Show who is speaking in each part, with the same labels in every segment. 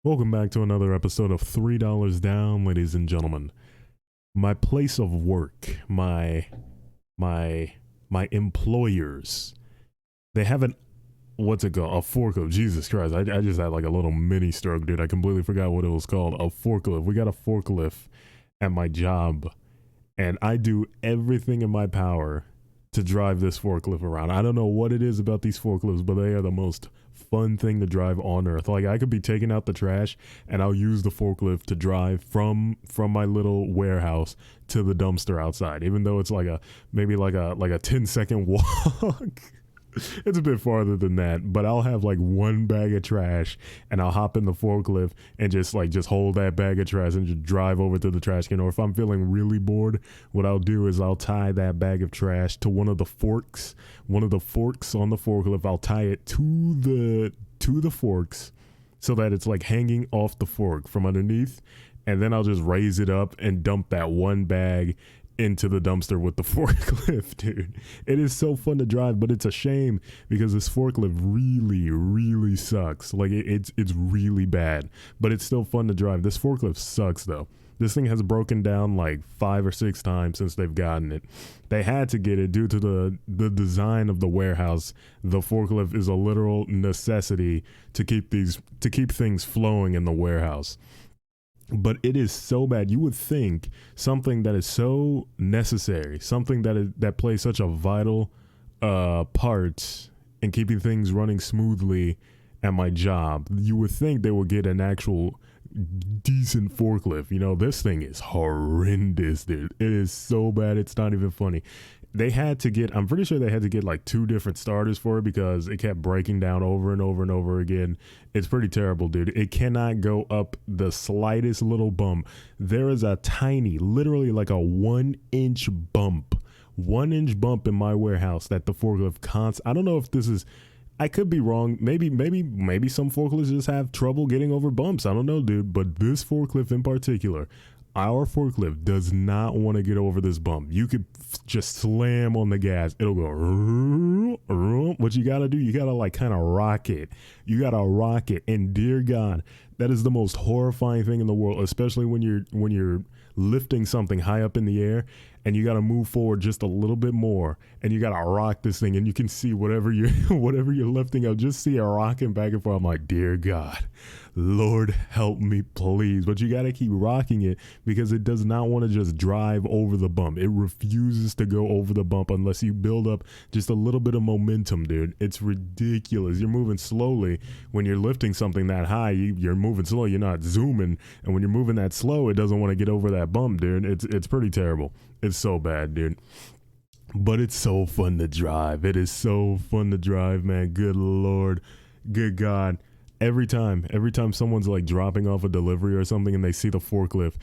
Speaker 1: Welcome back to another episode of $3 Down, ladies and gentlemen. My place of work, my employers, they have an what's it called? A forklift. Jesus Christ, I just had like a little mini stroke, dude. I completely forgot what it was called. A forklift. We got a forklift at my job, and I do everything in my power to drive this forklift around. I don't know what it is about these forklifts, but they are the most fun thing to drive on earth. Like, I could be taking out the trash and I'll use the forklift to drive from my little warehouse to the dumpster outside, even though it's like a maybe like a 10-second walk. It's a bit farther than that, but I'll have like one bag of trash and I'll hop in the forklift and just hold that bag of trash and just drive over to the trash can. Or if I'm feeling really bored, what I'll do is I'll tie that bag of trash to one of the forks on the forklift. I'll tie it to the forks so that it's like hanging off the fork from underneath, and then I'll just raise it up and dump that one bag into the dumpster with the forklift, dude. It is so fun to drive, but it's a shame because this forklift really sucks. Like, it's really bad, but it's still fun to drive. This forklift sucks though. This thing has broken down like 5 or 6 times since they've gotten it. They had to get it due to the design of the warehouse. The forklift is a literal necessity to keep things flowing in the warehouse. But it is so bad. You would think something that is so necessary, something that plays such a vital part in keeping things running smoothly at my job, you would think they would get an actual decent forklift. You know, this thing is horrendous, dude. It is so bad, it's not even funny. I'm pretty sure they had to get like 2 different starters for it because it kept breaking down over and over and over again. It's pretty terrible, dude. It cannot go up the slightest little bump. There is a tiny, literally like a 1-inch bump, 1-inch bump in my warehouse that the forklift I don't know if this is, I could be wrong. Maybe some forklifts just have trouble getting over bumps. I don't know, dude. But this forklift in particular, our forklift does not want to get over this bump. You could just slam on the gas. It'll go. What you got to do, you got to like kind of rock it. You got to rock it. And dear God, that is the most horrifying thing in the world, especially when you're lifting something high up in the air and you got to move forward just a little bit more and you got to rock this thing and you can see whatever you're lifting up, just see it rocking back and forth. I'm like, dear God, Lord help me please. But you got to keep rocking it because it does not want to just drive over the bump. It refuses to go over the bump unless you build up just a little bit of momentum, dude. It's ridiculous. You're moving slowly when you're lifting something that high. You're moving slow. You're not zooming. And when you're moving that slow, it doesn't want to get over that bump, dude. It's pretty terrible. It's so bad, dude. But it's so fun to drive. It is so fun to drive, man. Good Lord. Good God. Every time someone's like dropping off a delivery or something and they see the forklift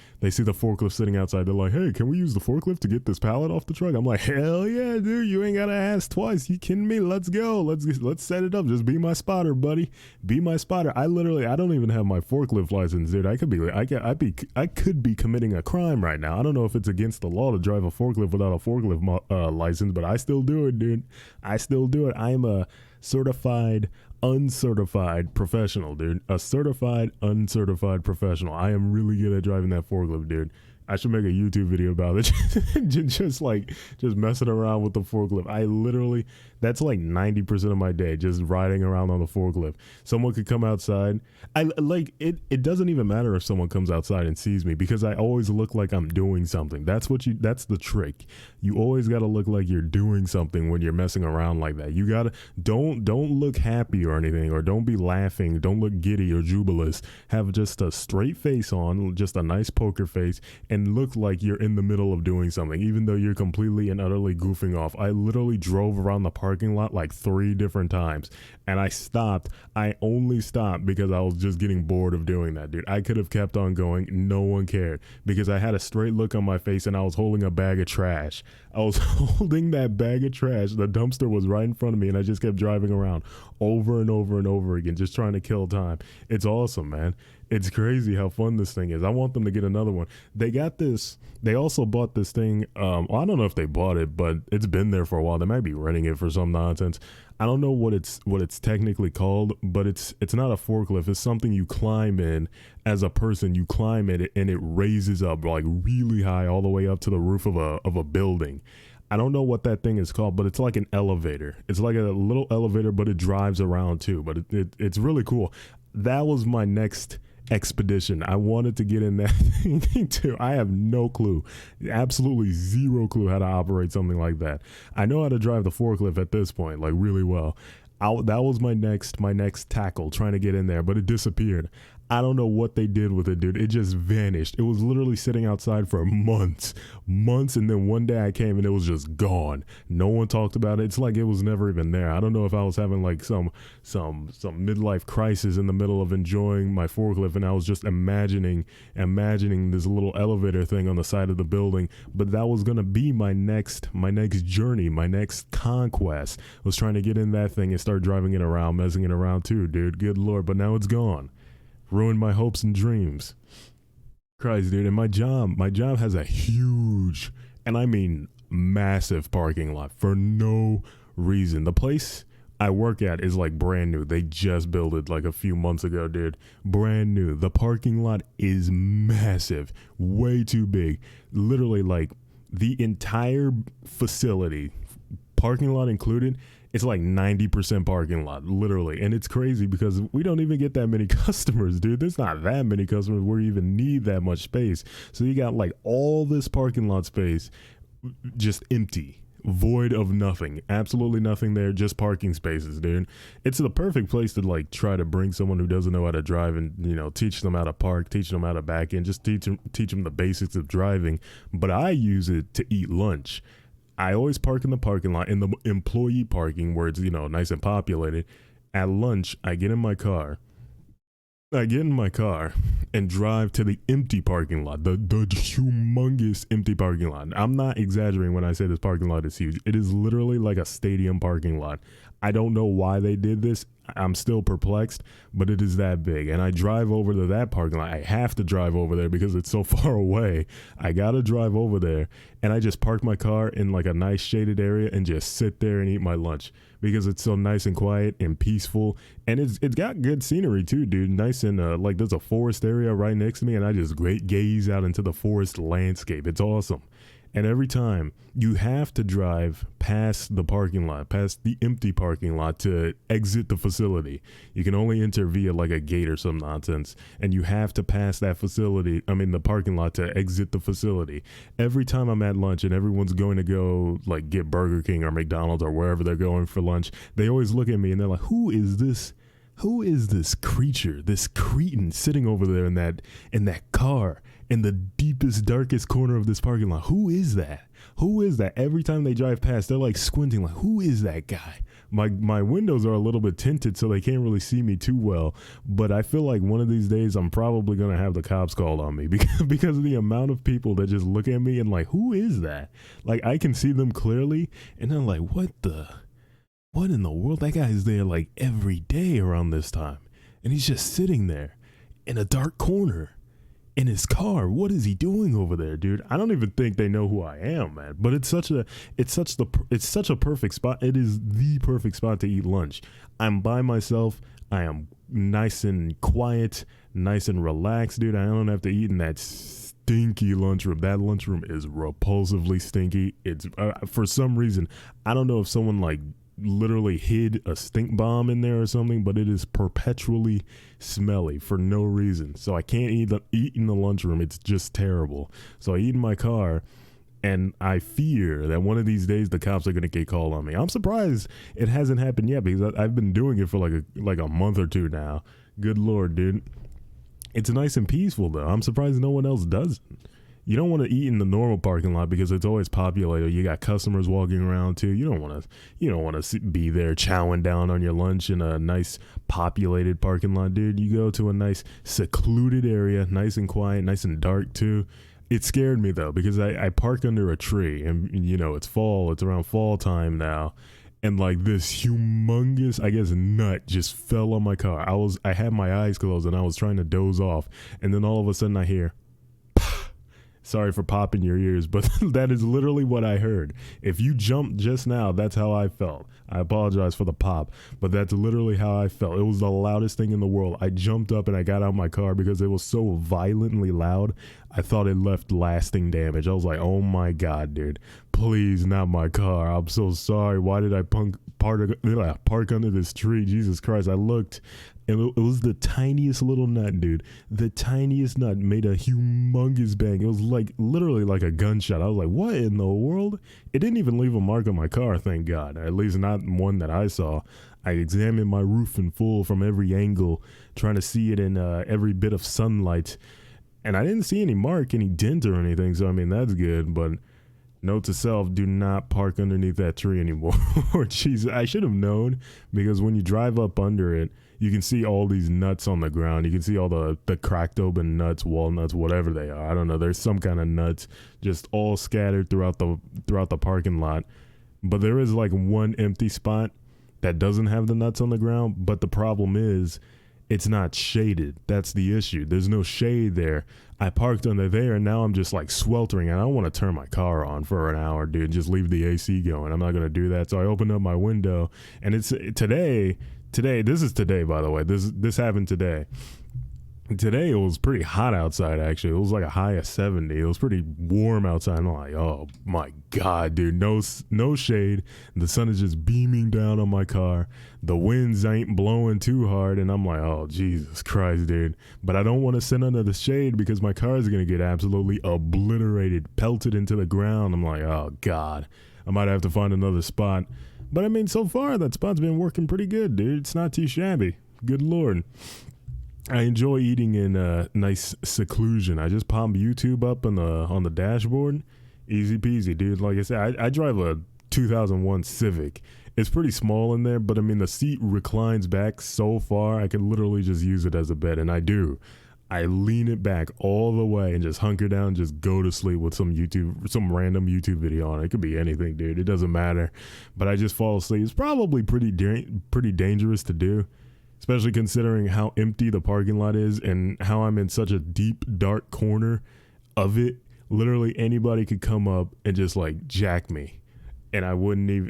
Speaker 1: sitting outside, they're like, hey, can we use the forklift to get this pallet off the truck? I'm like, hell yeah, dude, you ain't gotta ask twice. You kidding me? Let's go. Let's set it up. Just be my spotter, buddy. Be my spotter. I don't even have my forklift license, dude. I could be committing a crime right now. I don't know if it's against the law to drive a forklift without a forklift license, but I still do it, dude. I still do it. I am a certified uncertified professional, dude. A certified uncertified professional. I am really good at driving that forklift, dude. I should make a YouTube video about it. just messing around with the forklift. That's like 90% of my day, just riding around on the forklift. Someone could come outside. It doesn't even matter if someone comes outside and sees me because I always look like I'm doing something. That's the trick. You always got to look like you're doing something when you're messing around like that. You got to, don't look happy or anything, or don't be laughing. Don't look giddy or jubilous. Have just a straight face on, just a nice poker face, and look like you're in the middle of doing something, even though you're completely and utterly goofing off. I literally drove around the parking lot like 3 different times, and I stopped. I only stopped because I was just getting bored of doing that, dude. I could have kept on going. No one cared because I had a straight look on my face and I was holding a bag of trash. I was holding that bag of trash. The dumpster was right in front of me and I just kept driving around over and over and over again, just trying to kill time. It's awesome, man. It's crazy how fun this thing is. I want them to get another one. They got got this. They also bought this thing. Well, I don't know if they bought it, but it's been there for a while. They might be renting it for some nonsense. I don't know what it's technically called, but it's not a forklift. It's something you climb in as a person. You climb it and it raises up like really high, all the way up to the roof of a building. I don't know what that thing is called, but it's like an elevator. It's like a little elevator, but it drives around too. But it's really cool. That was my next expedition. I wanted to get in that thing too. I have no clue, absolutely zero clue how to operate something like that. I know how to drive the forklift at this point, like really well. That was my next tackle, trying to get in there, but it disappeared. I don't know what they did with it, dude. It just vanished. It was literally sitting outside for months, and then one day I came and it was just gone. No one talked about it. It's like it was never even there. I don't know if I was having like some midlife crisis in the middle of enjoying my forklift, and I was just imagining this little elevator thing on the side of the building. But that was gonna be my next journey, my next conquest. Was trying to get in that thing and start driving it around, messing it around too, dude. Good Lord, but now it's gone. Ruined my hopes and dreams. Christ, dude. And my job has a huge, and I mean massive, parking lot for no reason. The place I work at is like brand new. They just built it like a few months ago, dude. Brand new. The parking lot is massive, way too big. Literally, like the entire facility, parking lot included, it's like 90% parking lot, literally. And it's crazy because we don't even get that many customers, dude. There's not that many customers where you even need that much space. So you got like all this parking lot space just empty, void of nothing, absolutely nothing there, just parking spaces, dude. It's the perfect place to like try to bring someone who doesn't know how to drive and, you know, teach them how to park, teach them how to back in, just teach them the basics of driving. But I use it to eat lunch. I always park in the parking lot, in the employee parking where it's, you know, nice and populated. At lunch, I get in my car and drive to the empty parking lot, the humongous empty parking lot. I'm not exaggerating when I say this parking lot is huge. It is literally like a stadium parking lot. I don't know why they did this. I'm still perplexed, but it is that big. And I drive over to that parking lot. I have to drive over there because it's so far away. I got to drive over there, and I just park my car in like a nice shaded area and just sit there and eat my lunch because it's so nice and quiet and peaceful. And it's got good scenery too, dude. Nice and like there's a forest area right next to me, and I just gaze out into the forest landscape. It's awesome. And every time you have to drive past the parking lot, past the empty parking lot to exit the facility. You can only enter via like a gate or some nonsense. And you have to pass that the parking lot to exit the facility. Every time I'm at lunch and everyone's going to go like get Burger King or McDonald's or wherever they're going for lunch, they always look at me and they're like, who is this creature, this cretin sitting over there in that car in the deepest, darkest corner of this parking lot? Who is that? Who is that? Every time they drive past, they're like squinting, like, who is that guy? My windows are a little bit tinted, so they can't really see me too well. But I feel like one of these days, I'm probably going to have the cops called on me because of the amount of people that just look at me and like, who is that? Like, I can see them clearly, and I'm like, what in the world? That guy's there like every day around this time, and he's just sitting there in a dark corner in his car. What is he doing over there, dude? I don't even think they know who I am, man. But it's such a perfect spot. It is the perfect spot to eat lunch. I'm by myself. I am nice and quiet, nice and relaxed, dude. I don't have to eat in that stinky lunchroom. That lunchroom is repulsively stinky. It's for some reason, I don't know if someone like literally hid a stink bomb in there or something, but it is perpetually smelly for no reason. So I can't eat in the lunchroom. It's just terrible. So I eat in my car, and I fear that one of these days the cops are going to get called on me. I'm surprised it hasn't happened yet because I've been doing it for like a month or two now. Good Lord, dude. It's nice and peaceful though. I'm surprised no one else does it. You don't want to eat in the normal parking lot because it's always populated. You got customers walking around too. You don't want to be there chowing down on your lunch in a nice populated parking lot, dude. You go to a nice secluded area, nice and quiet, nice and dark too. It scared me though because I parked under a tree, and you know it's fall. It's around fall time now, and like this humongous, I guess, nut just fell on my car. I had my eyes closed and I was trying to doze off, and then all of a sudden I hear Sorry for popping your ears, but that is literally what I heard. If you jumped just now, that's how I felt. I apologize for the pop, but that's literally how I felt. It was the loudest thing in the world. I jumped up and I got out of my car because it was so violently loud. I thought it left lasting damage. I was like, oh my God, dude, please, not my car. I'm so sorry. Why did I park under this tree? Jesus Christ. I looked, and it was the tiniest little nut, dude. The tiniest nut made a humongous bang. It was like literally like a gunshot. I was like, what in the world? It didn't even leave a mark on my car, thank God. At least not one that I saw. I examined my roof in full from every angle, trying to see it in every bit of sunlight. And I didn't see any mark, any dent or anything. So, I mean, that's good. But note to self, do not park underneath that tree anymore. Jeez, I should have known, because when you drive up under it, you can see all these nuts on the ground. You can see all the cracked open nuts, walnuts, whatever they are. I don't know. There's some kind of nuts just all scattered throughout the parking lot. But there is like one empty spot that doesn't have the nuts on the ground. But the problem is, it's not shaded. That's the issue. There's no shade there. I parked under there, and now I'm just like sweltering, and I don't want to turn my car on for an hour, dude. Just leave the AC going. I'm not going to do that. So I opened up my window, and it's today, this is today, by the way. This happened today. Today it was pretty hot outside, actually. It was like a high of 70. It was pretty warm outside. I'm like, oh my God, dude, no shade. The sun is just beaming down on my car. The winds ain't blowing too hard, and I'm like, oh Jesus Christ, dude. But I don't want to sit under the shade because my car is gonna get absolutely obliterated, pelted into the ground. I'm like, oh God, I might have to find another spot. But I mean, so far that spot's been working pretty good, dude. It's not too shabby. Good Lord. I enjoy eating in nice seclusion. I just pop YouTube up on the dashboard. Easy peasy, dude. Like I said, I drive a 2001 Civic. It's pretty small in there, but I mean, the seat reclines back so far, I can literally just use it as a bed, and I do. I lean it back all the way and just hunker down, just go to sleep with some random YouTube video on it. It could be anything, dude. It doesn't matter. But I just fall asleep. It's probably pretty dangerous to do, especially considering how empty the parking lot is and how I'm in such a deep, dark corner of it. Literally anybody could come up and just like jack me, and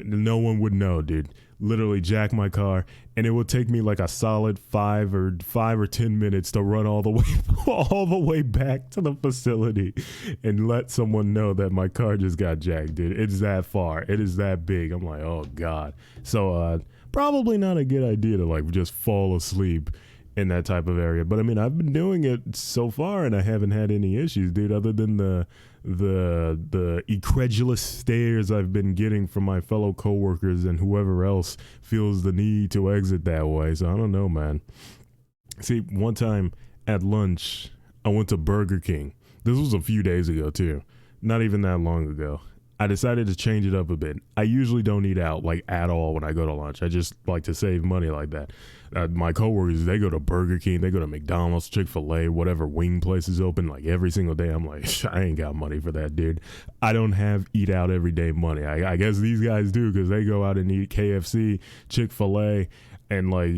Speaker 1: no one would know, dude. Literally jack my car, and it would take me like a solid 5 or 10 minutes to run all the way back to the facility and let someone know that my car just got jacked, dude. It's that far. It is that big. I'm like, oh God. So probably not a good idea to like just fall asleep in that type of area. But I mean, I've been doing it so far and I haven't had any issues, dude, other than the incredulous stares I've been getting from my fellow coworkers and whoever else feels the need to exit that way. So I don't know, man. See, one time at lunch, I went to Burger King. This was a few days ago too. Not even that long ago. I decided to change it up a bit. I usually don't eat out like at all when I go to lunch. I just like to save money like that. My coworkers, they go to Burger King, they go to McDonald's, Chick-fil-A, whatever wing place is open like every single day. I'm like, I ain't got money for that, dude. I don't have eat out every day money. I guess these guys do, because they go out and eat KFC, Chick-fil-A, and like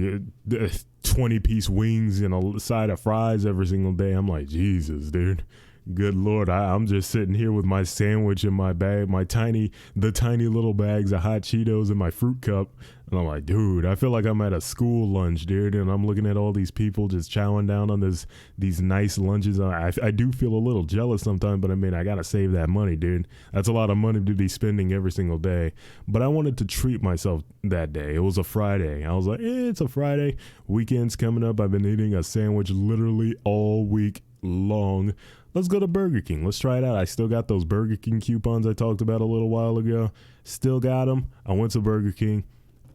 Speaker 1: 20-piece wings and a side of fries every single day. I'm like, Jesus, dude. Good Lord, I'm just sitting here with my sandwich in my bag, the tiny little bags of hot Cheetos in my fruit cup. And I'm like, dude, I feel like I'm at a school lunch, dude. And I'm looking at all these people just chowing down on these nice lunches. I do feel a little jealous sometimes, but I mean, I got to save that money, dude. That's a lot of money to be spending every single day. But I wanted to treat myself that day. It was a Friday. I was like, it's a Friday. Weekend's coming up. I've been eating a sandwich literally all week long. Let's go to Burger King. Let's try it out. I still got those Burger King coupons I talked about a little while ago. Still got them. I went to Burger King.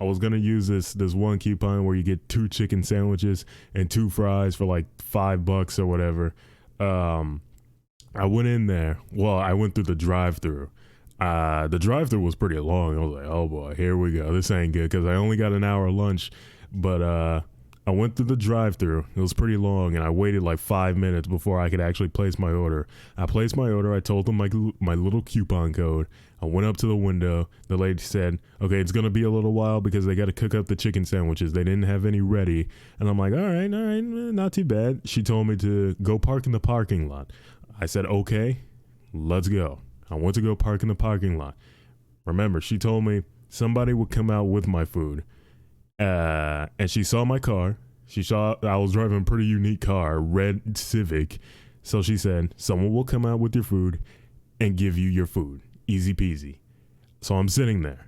Speaker 1: I was going to use this one coupon where you get 2 chicken sandwiches and 2 fries for like $5 or whatever. I went in there. Well, I went through the drive-thru. The drive-thru was pretty long. I was like, oh boy, here we go. This ain't good, because I only got an hour lunch. But I went through the drive-thru. It was pretty long, and I waited like 5 minutes before I could actually place my order. I placed my order. I told them my little coupon code. I went up to the window. The lady said, okay, it's going to be a little while because they got to cook up the chicken sandwiches. They didn't have any ready. And I'm like, all right, not too bad. She told me to go park in the parking lot. I said, okay. let's go. I went to go park in the parking lot. Remember, she told me somebody would come out with my food. And she saw my car. She saw I was driving a pretty unique car, red Civic. So she said, someone will come out with your food and give you your food. Easy peasy. So I'm sitting there.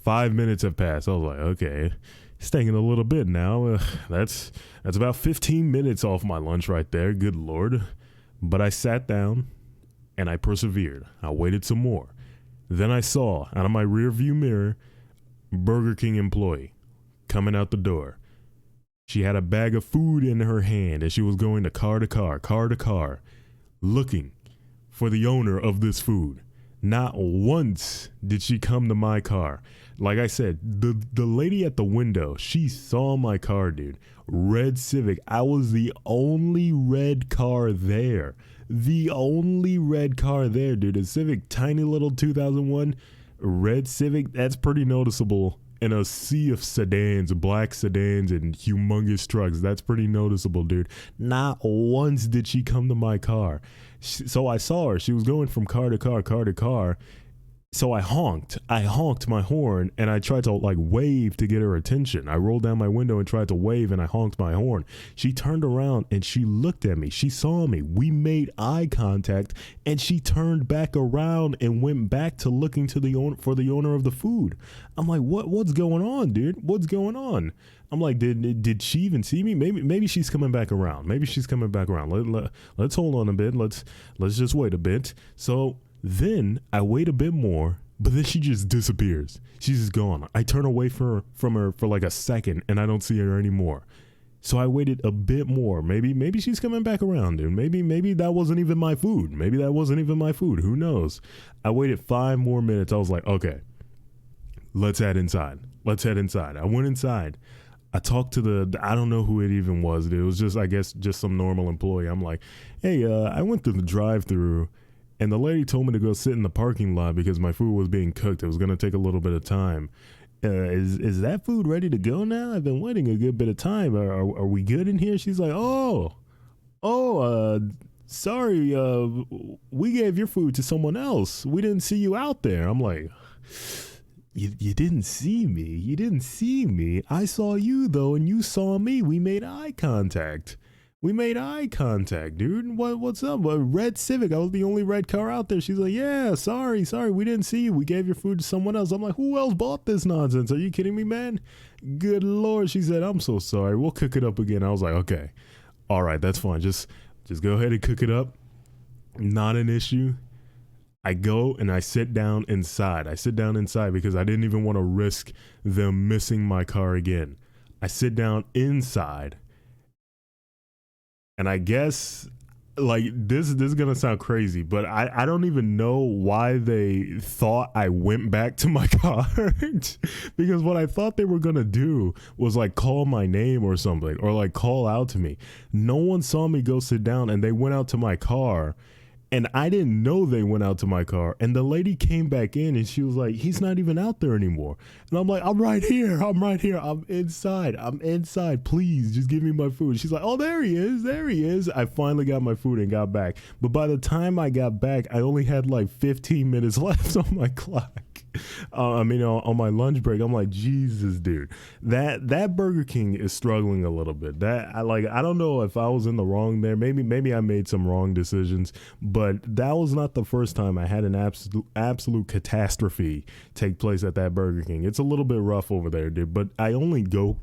Speaker 1: 5 minutes have passed. I was like, okay, it's taking a little bit now. That's about 15 minutes off my lunch right there. Good Lord. But I sat down and I persevered. I waited some more. Then I saw out of my rear view mirror, Burger King employee coming out the door. She had a bag of food in her hand and she was going to car to car, looking for the owner of this food. Not once did she come to my car. Like I said, the lady at the window, she saw my car, dude. Red Civic. I was the only red car there. The only red car there, dude. A Civic, tiny little 2001 red Civic. That's pretty noticeable in a sea of sedans, black sedans and humongous trucks. That's pretty noticeable, dude. Not once did she come to my car. So I saw her. She was going from car to car. So I honked my horn and I tried to like wave to get her attention. I rolled down my window and tried to wave and I honked my horn. She turned around and she looked at me. She saw me. We made eye contact and she turned back around and went back to looking to the owner for the owner of the food. I'm like, what's going on, dude? What's going on? I'm like, did she even see me? Maybe she's coming back around. Let's hold on a bit. Let's just wait a bit. So then I wait a bit more, but then she just disappears. She's just gone. I turn away from her for like a second and I don't see her anymore. So I waited a bit more. Maybe she's coming back around, dude. Maybe that wasn't even my food. Who knows? I waited 5 more minutes. I was like, okay, let's head inside. I went inside. I talked to I don't know who it even was, dude. It was just, I guess, just some normal employee. I'm like, hey, I went through the drive-thru and the lady told me to go sit in the parking lot because my food was being cooked. It was going to take a little bit of time. Is that food ready to go now? I've been waiting a good bit of time. Are we good in here? She's like, sorry. We gave your food to someone else. We didn't see you out there. I'm like, you didn't see me. You didn't see me. I saw you though, and you saw me. We made eye contact. Dude. What's up? A red Civic. I was the only red car out there. She's like, yeah, sorry. We didn't see you. We gave your food to someone else. I'm like, who else bought this nonsense? Are you kidding me, man? Good Lord. She said, I'm so sorry. We'll cook it up again. I was like, okay. All right, that's fine. Just go ahead and cook it up. Not an issue. I go and I sit down inside. Because I didn't even want to risk them missing my car again. I sit down inside. And I guess, like, this is going to sound crazy, but I don't even know why they thought I went back to my car. Because what I thought they were going to do was, like, call my name or something, or, like, call out to me. No one saw me go sit down, and they went out to my car. And I didn't know they went out to my car. And the lady came back in and she was like, he's not even out there anymore. And I'm like, I'm right here. I'm inside. Please just give me my food. She's like, oh, there he is. I finally got my food and got back. But by the time I got back, I only had like 15 minutes left on my clock. On my lunch break. I'm like, Jesus, dude, that Burger King is struggling a little bit. I don't know if I was in the wrong there. Maybe I made some wrong decisions, but that was not the first time I had an absolute catastrophe take place at that Burger King. It's a little bit rough over there, dude, but I only go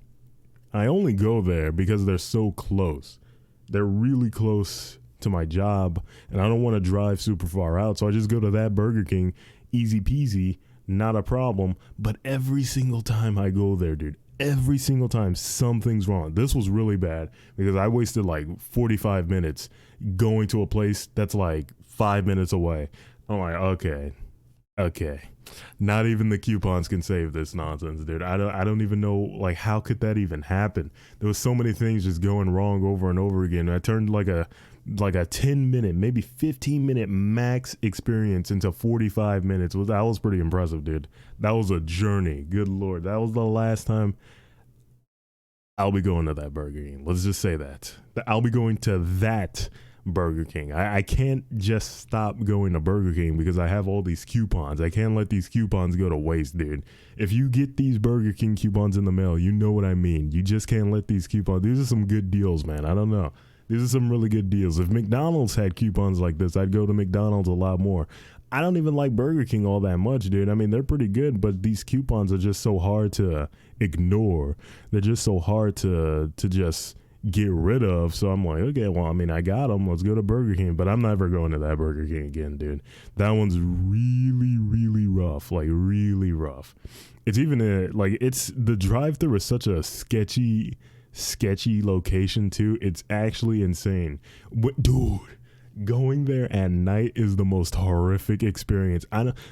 Speaker 1: there because they're so close. They're really close to my job, and I don't want to drive super far out, so I just go to that Burger King, easy peasy. Not a problem. But every single time I go there, dude, every single time something's wrong. This was really bad because I wasted like 45 minutes going to a place that's like 5 minutes away. I'm like, okay. Not even the coupons can save this nonsense, dude. I don't even know, like, how could that even happen? There was so many things just going wrong over and over again. I turned like a 10-minute, maybe 15-minute max experience into 45 minutes. That was pretty impressive, dude. That was a journey. Good Lord. That was the last time I'll be going to that Burger King. Let's just say that. I'll be going to that Burger King. I can't just stop going to Burger King because I have all these coupons. I can't let these coupons go to waste, dude. If you get these Burger King coupons in the mail, you know what I mean. You just can't let these coupons. These are some good deals, man. I don't know. These are some really good deals. If McDonald's had coupons like this, I'd go to McDonald's a lot more. I don't even like Burger King all that much, dude. I mean, they're pretty good, but these coupons are just so hard to ignore. They're just so hard to just get rid of. So I'm like, okay, well, I mean, I got them. Let's go to Burger King, but I'm never going to that Burger King again, dude. That one's really, really rough, like really rough. It's even it's the drive-thru is such a sketchy location too. It's actually insane, dude. Going there at night is the most horrific experience.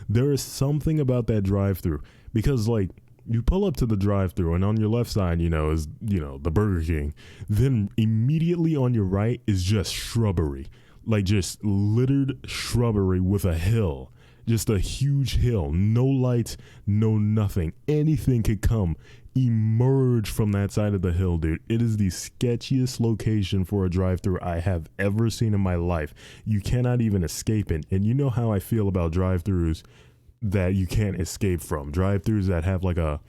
Speaker 1: There is something about that drive-thru because like you pull up to the drive-thru and on your left side, is the Burger King. Then immediately on your right is just shrubbery, like just littered shrubbery with a hill, just a huge hill. No lights, no nothing. Anything could come emerge from that side of the hill, dude. It is the sketchiest location for a drive-thru I have ever seen in my life. You cannot even escape it. And you know how I feel about drive-thrus that you can't escape from. Drive-thrus that have like a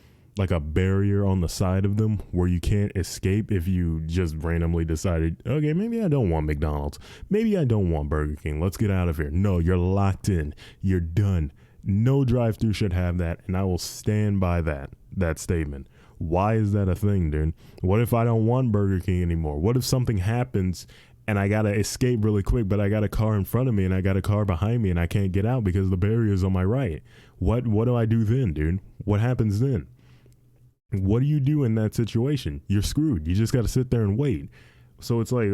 Speaker 1: barrier on the side of them where you can't escape if you just randomly decided, okay, maybe I don't want McDonald's. Maybe I don't want Burger King. Let's get out of here. No, you're locked in. You're done. No drive-thru should have that, and I will stand by that statement. Why is that a thing, dude? What if I don't want Burger King anymore? What if something happens and I gotta escape really quick, but I got a car in front of me and I got a car behind me and I can't get out because the barrier is on my right? What do I do then, dude? What happens then? What do you do in that situation? You're screwed. You just got to sit there and wait. So it's like,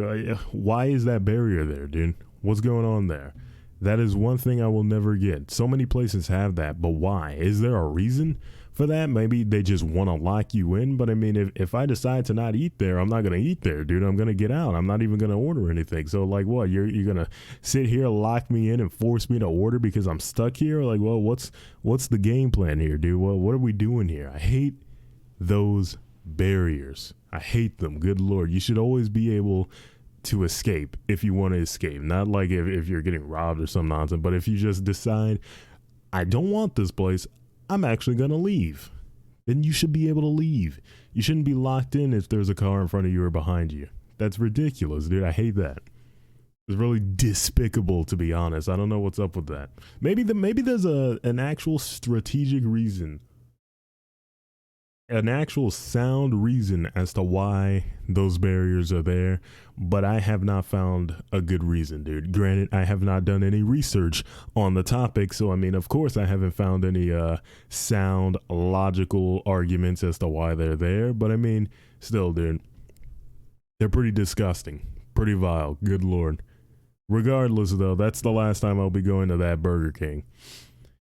Speaker 1: why is that barrier there, dude? What's going on there? That is one thing I will never get. So many places have that, but why? Is there a reason for that? Maybe they just want to lock you in, but I mean, if I decide to not eat there, I'm not going to eat there, dude. I'm going to get out. I'm not even going to order anything. So like what? You're going to sit here, lock me in and force me to order because I'm stuck here? Like, well, what's the game plan here, dude? Well, what are we doing here? I hate those barriers. I hate them. Good Lord. You should always be able to escape if you want to escape. Not like if you're getting robbed or some nonsense, but if you just decide, I don't want this place, I'm actually going to leave, then you should be able to leave. You shouldn't be locked in if there's a car in front of you or behind you. That's ridiculous, dude. I hate that. It's really despicable, to be honest. I don't know what's up with that. Maybe there's an actual strategic reason, an actual sound reason as to why those barriers are there, but I have not found a good reason, dude. Granted, I have not done any research on the topic, so I mean, of course, I haven't found any sound, logical arguments as to why they're there, but I mean, still, dude, they're pretty disgusting, pretty vile, good Lord. Regardless, though, that's the last time I'll be going to that Burger King.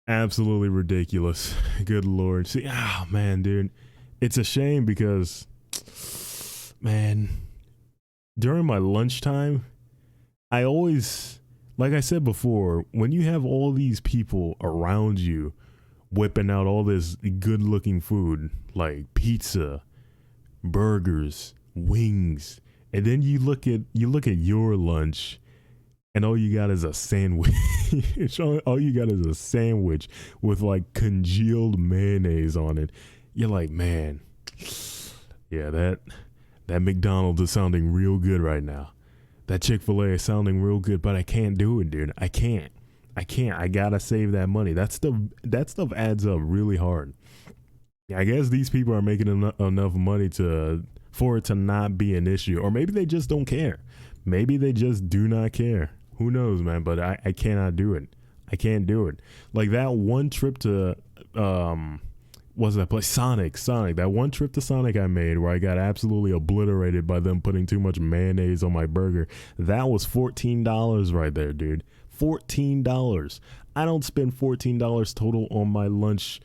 Speaker 1: Absolutely ridiculous. Good Lord. See, man, dude, it's a shame because, man, during my lunchtime, I always, like I said before, when you have all these people around you whipping out all this good looking food like pizza, burgers, wings, and then you look at your lunch and all you got is a sandwich. All you got is a sandwich with like congealed mayonnaise on it. You're like, man, yeah, that McDonald's is sounding real good right now. That Chick-fil-A is sounding real good, but I can't do it, dude. I can't. I gotta save that money. That stuff adds up really hard. I guess these people are making enough money for it to not be an issue, or maybe they just don't care. Maybe they just do not care. Who knows, man? But I cannot do it. I can't do it. Like that one trip to what's that place? Sonic. That one trip to Sonic I made where I got absolutely obliterated by them putting too much mayonnaise on my burger. That was $14 right there, dude. $14. I don't spend $14 total on my lunch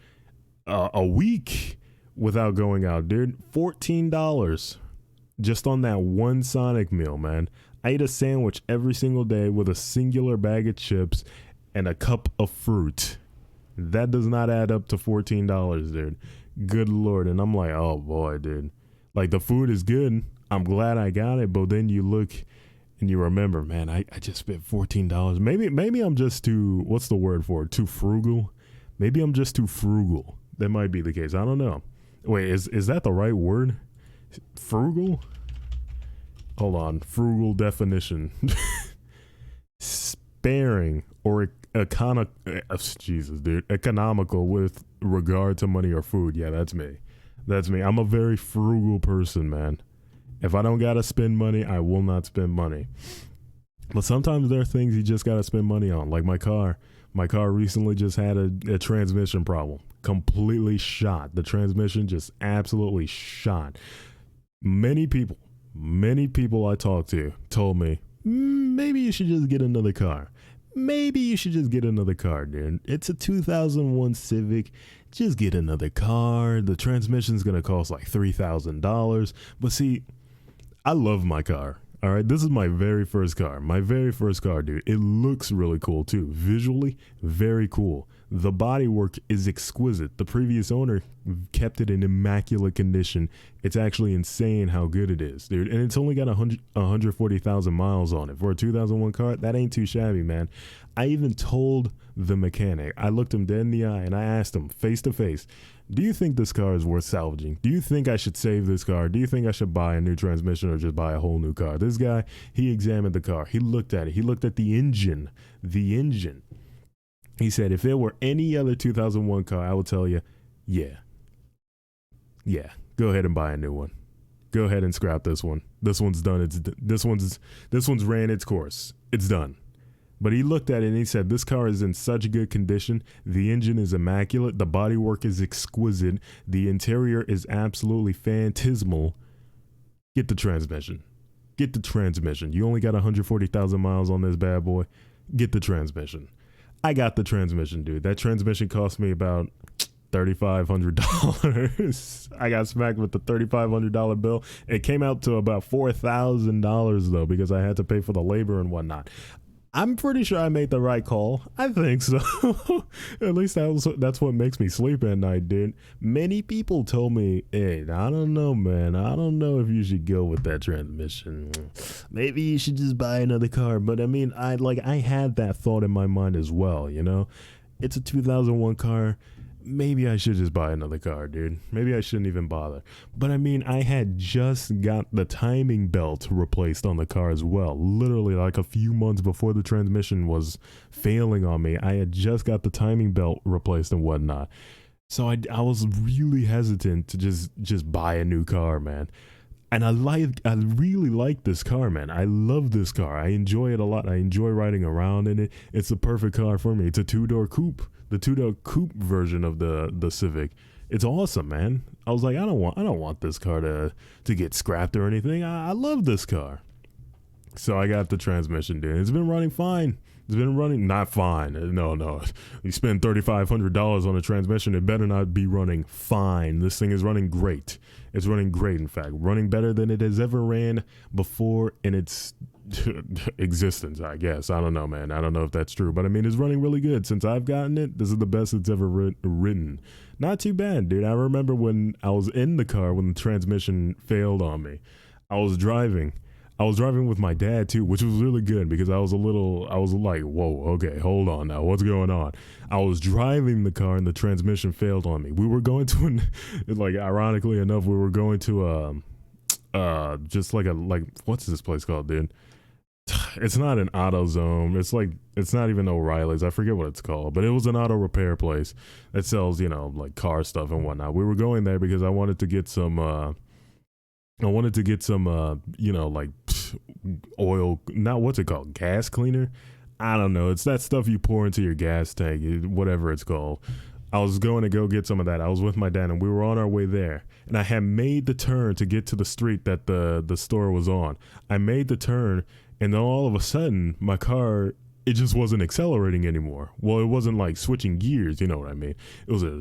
Speaker 1: a week without going out, dude. $14 just on that one Sonic meal, man. I eat a sandwich every single day with a singular bag of chips and a cup of fruit. That does not add up to $14, dude. Good Lord. And I'm like, oh boy, dude. Like the food is good. I'm glad I got it. But then you look and you remember, man, I just spent $14. Maybe I'm just too, what's the word for it? Too frugal? Maybe I'm just too frugal. That might be the case. I don't know. Wait, is that the right word? Frugal? Hold on. Frugal definition. Sparing or Jesus, dude. Economical with regard to money or food. Yeah, that's me. That's me. I'm a very frugal person, man. If I don't gotta spend money, I will not spend money. But sometimes there are things you just gotta spend money on, like my car. My car recently just had a transmission problem. Completely shot. The transmission just absolutely shot. Many people I talked to told me, maybe you should just get another car. Maybe you should just get another car, dude. It's a 2001 Civic. Just get another car. The transmission's going to cost like $3,000. But see, I love my car. All right, this is my very first car. My very first car, dude. It looks really cool too. Visually, very cool. The bodywork is exquisite. The previous owner kept it in immaculate condition. It's actually insane how good it is, dude. And it's only got 140,000 miles on it. For a 2001 car, that ain't too shabby, man. I even told the mechanic, I looked him dead in the eye and I asked him face to face, do you think this car is worth salvaging? Do you think I should save this car? Do you think I should buy a new transmission or just buy a whole new car? This guy, he examined the car. He looked at it. He looked at the engine. He said, if it were any other 2001 car, I would tell you, yeah, go ahead and buy a new one. Go ahead and scrap this one. This one's done. This one's ran its course. It's done. But he looked at it and he said, this car is in such good condition. The engine is immaculate. The bodywork is exquisite. The interior is absolutely phantasmal. Get the transmission. Get the transmission. You only got 140,000 miles on this bad boy. Get the transmission. I got the transmission, dude. That transmission cost me about $3,500. I got smacked with the $3,500 bill. It came out to about $4,000 though, because I had to pay for the labor and whatnot. I'm pretty sure I made the right call. I think so. At least that's what makes me sleep at night, dude. Many people told me, hey, I don't know, man. I don't know if you should go with that transmission. Maybe you should just buy another car. But I mean, I had that thought in my mind as well, you know? It's a 2001 car. Maybe I should just buy another car, dude. Maybe I shouldn't even bother. But I mean, I had just got the timing belt replaced on the car as well. Literally like a few months before the transmission was failing on me, I had just got the timing belt replaced and whatnot. So I was really hesitant to just buy a new car, man. And I really like this car, man. I love this car. I enjoy it a lot. I enjoy riding around in it. It's the perfect car for me. It's a two-door coupe. The two-door coupe version of the Civic. It's awesome, man. I was like, I don't want this car to get scrapped or anything. I love this car. So I got the transmission, dude. It's been running fine. It's been running not fine. No. You spend $3,500 on a transmission, it better not be running fine. This thing is running great. It's running great, in fact. Running better than it has ever ran before in its existence, I guess. I don't know, man. I don't know if that's true. But I mean, it's running really good. Since I've gotten it, this is the best it's ever ridden. Not too bad, dude. I remember when I was in the car when the transmission failed on me. I was driving with my dad too, which was really good because I was like, whoa, okay, hold on now. What's going on? I was driving the car and the transmission failed on me. We were going to, ironically enough, we were going to, just like what's this place called, dude? It's not an AutoZone. It's not even O'Reilly's. I forget what it's called, but it was an auto repair place that sells, like car stuff and whatnot. We were going there because I wanted to get some, oil, not what's it called? Gas cleaner? I don't know. It's that stuff you pour into your gas tank, whatever it's called. I was going to go get some of that. I was with my dad and we were on our way there. And I had made the turn to get to the street that the store was on. I made the turn and then all of a sudden my car, it just wasn't accelerating anymore. Well, it wasn't like switching gears, you know what I mean? It was I'm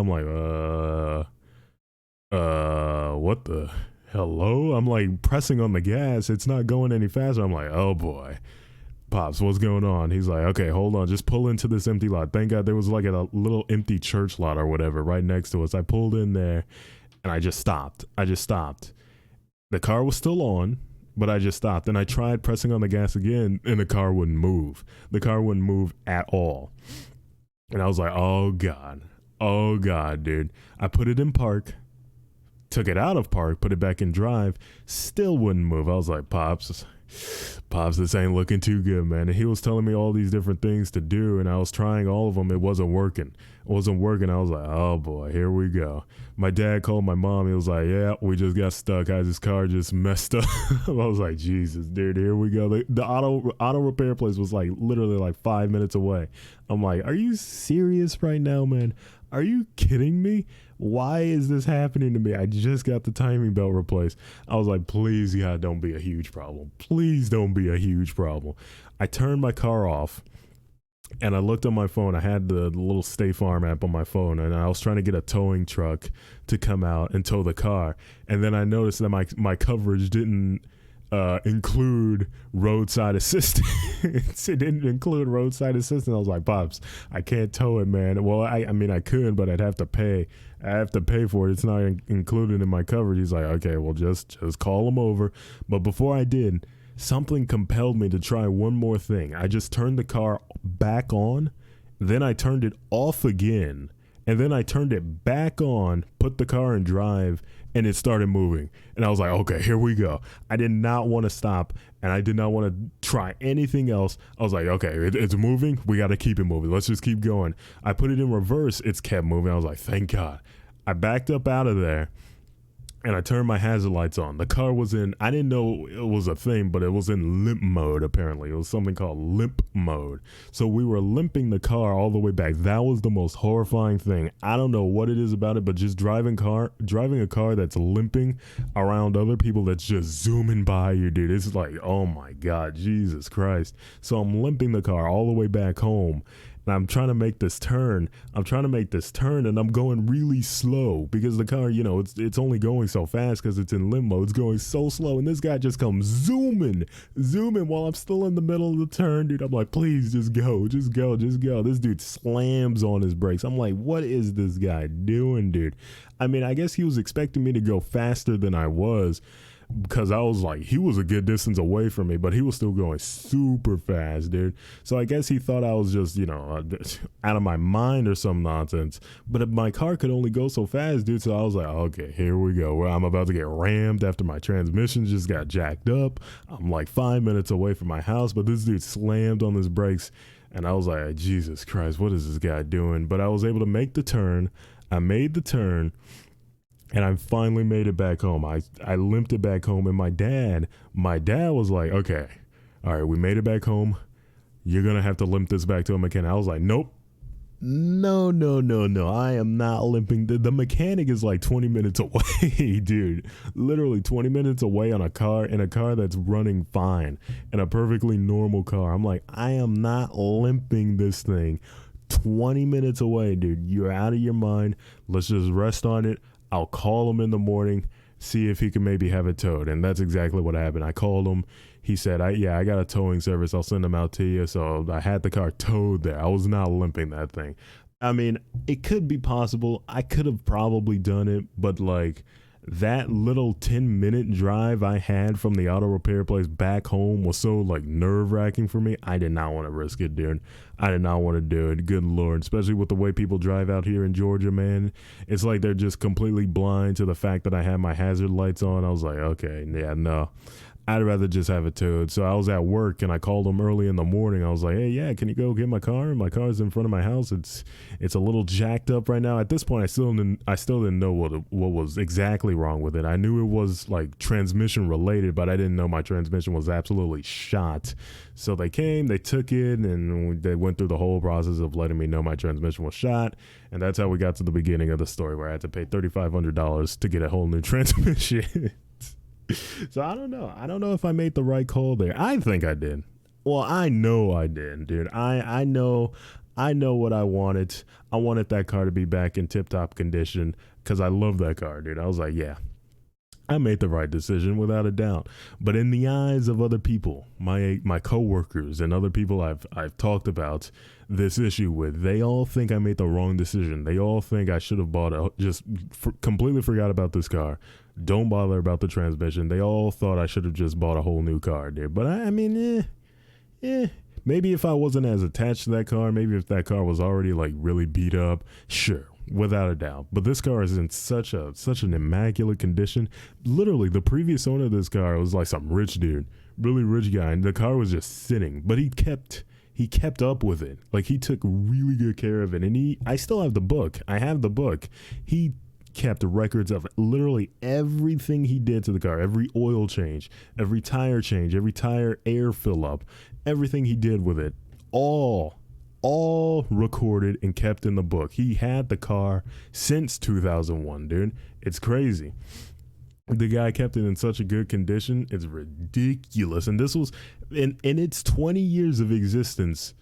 Speaker 1: like, what the hello? I'm like pressing on the gas. It's not going any faster. I'm like, oh boy. Pops, what's going on? He's like, okay, hold on. Just pull into this empty lot. Thank God there was like a little empty church lot or whatever right next to us. I pulled in there and I just stopped. The car was still on, but I just stopped. And I tried pressing on the gas again, and the car wouldn't move. The car wouldn't move at all. And I was like, oh God. Oh God, dude. I put it in park, took it out of park, put it back in drive, still wouldn't move. I was like, Pops, this ain't looking too good, man. And he was telling me all these different things to do, and I was trying all of them. It wasn't working. I was like, oh boy, here we go. My dad called my mom. He was like, yeah, we just got stuck. This car just messed up. I was like, Jesus, dude, here we go. The auto repair place was like literally like 5 minutes away. I'm like, are you serious right now, man? Are you kidding me? Why is this happening to me? I just got the timing belt replaced. I was like, please, God, don't be a huge problem. Please don't be a huge problem. I turned my car off and I looked on my phone. I had the little State Farm app on my phone, and I was trying to get a towing truck to come out and tow the car. And then I noticed that my coverage didn't include roadside assistance. It didn't include roadside assistance. I was like, Pops, I can't tow it, man. Well, I mean, I could, but I'd have to pay. I have to pay for it. It's not included in my coverage. He's like, okay, well, just call him over. But before I did, something compelled me to try one more thing. I just turned the car back on, then I turned it off again, and then I turned it back on, put the car in drive, and it started moving. And I was like, okay, here we go. I did not want to stop, and I did not want to try anything else. I was like, okay, it's moving. We got to keep it moving. Let's just keep going. I put it in reverse. It's kept moving. I was like, thank God. I backed up out of there, and I turned my hazard lights on. The car was in, I didn't know it was a thing, but it was in limp mode, apparently. It was something called limp mode. So we were limping the car all the way back. That was the most horrifying thing. I don't know what it is about it, but just driving a car that's limping around other people that's just zooming by you, dude. It's like, oh my God, Jesus Christ. So I'm limping the car all the way back home. And I'm trying to make this turn. And I'm going really slow because the car, it's only going so fast because it's in limp mode. It's going so slow. And this guy just comes zooming while I'm still in the middle of the turn, dude. I'm like, please just go. This dude slams on his brakes. I'm like, what is this guy doing, dude? I mean, I guess he was expecting me to go faster than I was, because I was like, he was a good distance away from me, but he was still going super fast, dude. So I guess he thought I was just, out of my mind or some nonsense. But my car could only go so fast, dude. So I was like, okay, here we go. Well, I'm about to get rammed after my transmission just got jacked up. I'm like 5 minutes away from my house, but this dude slammed on his brakes. And I was like, Jesus Christ, what is this guy doing? But I was able to make the turn. I made the turn. And I finally made it back home. I limped it back home, and my dad was like, okay, all right, we made it back home. You're going to have to limp this back to a mechanic. I was like, nope. No. I am not limping. The mechanic is like 20 minutes away, dude. Literally 20 minutes away in a car that's running fine, in a perfectly normal car. I'm like, I am not limping this thing 20 minutes away, dude. You're out of your mind. Let's just rest on it. I'll call him in the morning, see if he can maybe have it towed. And that's exactly what happened. I called him. He said, I got a towing service. I'll send them out to you. So I had the car towed there. I was not limping that thing. I mean, it could be possible. I could have probably done it, but like that little 10-minute drive I had from the auto repair place back home was so like nerve-wracking for me. I did not want to risk it, dude. I did not want to do it. Good Lord. Especially with the way people drive out here in Georgia, man. It's like they're just completely blind to the fact that I had my hazard lights on. I was like, okay, yeah, no. I'd rather just have it towed. So I was at work and I called him early in the morning. I was like, hey, yeah, can you go get my car? My car's in front of my house. It's a little jacked up right now. At this point, I still didn't know what was exactly wrong with it. I knew it was like transmission related, but I didn't know my transmission was absolutely shot. So they came, they took it, and they went through the whole process of letting me know my transmission was shot. And that's how we got to the beginning of the story, where I had to pay $3,500 to get a whole new transmission. So I don't know. I don't know if I made the right call there. I think I did. Well, I know I did, dude. I know what I wanted. I wanted that car to be back in tip-top condition because I love that car, dude. I was like, yeah, I made the right decision without a doubt. But in the eyes of other people, my coworkers and other people I've talked about this issue with, they all think I made the wrong decision. They all think I should have completely forgot about this car. Don't bother about the transmission. They all thought I should have just bought a whole new car, dude. But I mean, maybe if I wasn't as attached to that car, maybe if that car was already like really beat up, sure. Without a doubt. But this car is in such an immaculate condition. Literally, the previous owner of this car was like some rich dude, really rich guy, and the car was just sitting. But he kept up with it. Like, he took really good care of it. And I still have the book. I have the book. He kept records of literally everything he did to the car, every oil change, every tire air fill up, everything he did with it, all recorded and kept in the book. He had the car since 2001, dude. It's crazy. The guy kept it in such a good condition. It's ridiculous. And this was in its 20 years of existence.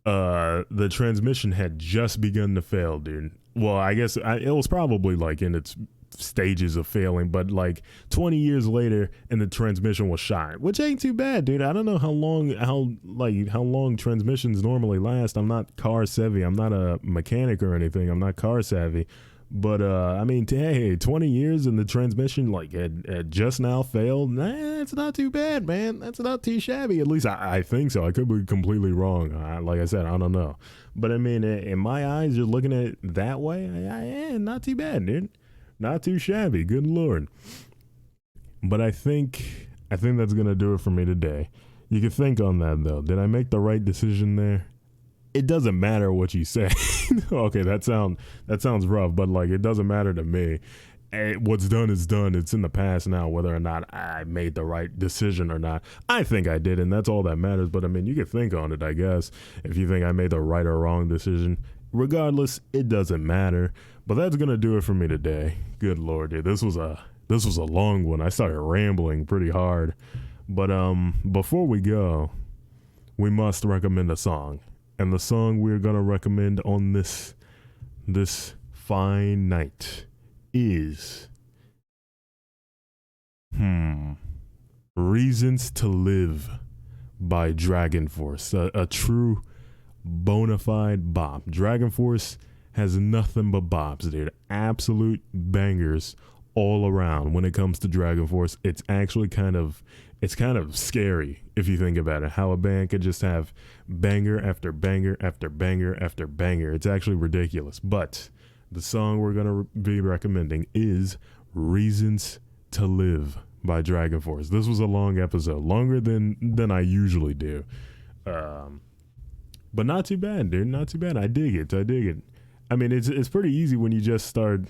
Speaker 1: The transmission had just begun to fail, dude. Well, I guess it was probably like in its stages of failing, but like 20 years later and the transmission was shot, which ain't too bad, dude. I don't know how long transmissions normally last. I'm not car savvy. I'm not a mechanic or anything. I'm not car savvy. But I mean, hey, 20 years and the transmission like had just now failed. Nah, it's not too bad, man. That's not too shabby. At least I think so. I could be completely wrong. Like I said, I don't know. But I mean, in my eyes, you're looking at it that way. Not too bad, dude. Not too shabby. Good Lord. But I think that's going to do it for me today. You can think on that, though. Did I make the right decision there? It doesn't matter what you say. Okay, that sounds rough, but like, it doesn't matter to me. What's done is done. It's in the past now, whether or not I made the right decision or not. I think I did, and that's all that matters. But I mean, you can think on it, I guess, if you think I made the right or wrong decision. Regardless, it doesn't matter. But that's gonna do it for me today. Good Lord, dude. This was a long one. I started rambling pretty hard. But before we go, we must recommend a song. And the song we're gonna recommend on this fine night is Reasons to Live by Dragon Force. A true bona fide bop. Dragon Force has nothing but bops, dude. Absolute bangers all around when it comes to Dragon Force. It's actually kind of scary if you think about it, how a band could just have banger after banger after banger after banger. It's actually ridiculous. But the song we're going to be recommending is Reasons to Live by Dragon Force. This was a long episode, longer than I usually do. But not too bad, dude. Not too bad. I dig it. I mean, it's pretty easy when you just start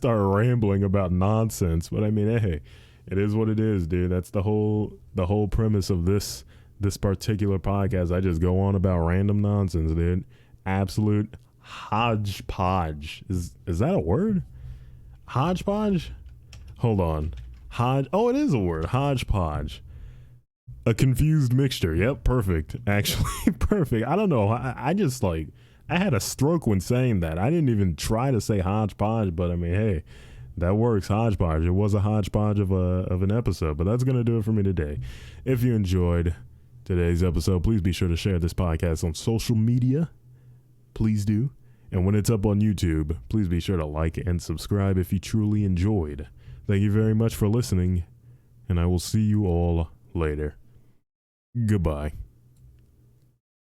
Speaker 1: rambling about nonsense. But I mean, hey, it is what it is, dude. That's the whole premise of this particular podcast. I just go on about random nonsense, dude. Absolute hodgepodge. Is that a word? Hodgepodge? Hold on. Oh, it is a word. Hodgepodge. A confused mixture. Yep, perfect. Actually, perfect. I don't know. I just I had a stroke when saying that. I didn't even try to say hodgepodge, but I mean, hey, that works. Hodgepodge. It was a hodgepodge of an episode, but that's gonna do it for me today. If you enjoyed today's episode, please be sure to share this podcast on social media. Please do. And when it's up on YouTube, please be sure to like and subscribe if you truly enjoyed. Thank you very much for listening, and I will see you all later. Goodbye.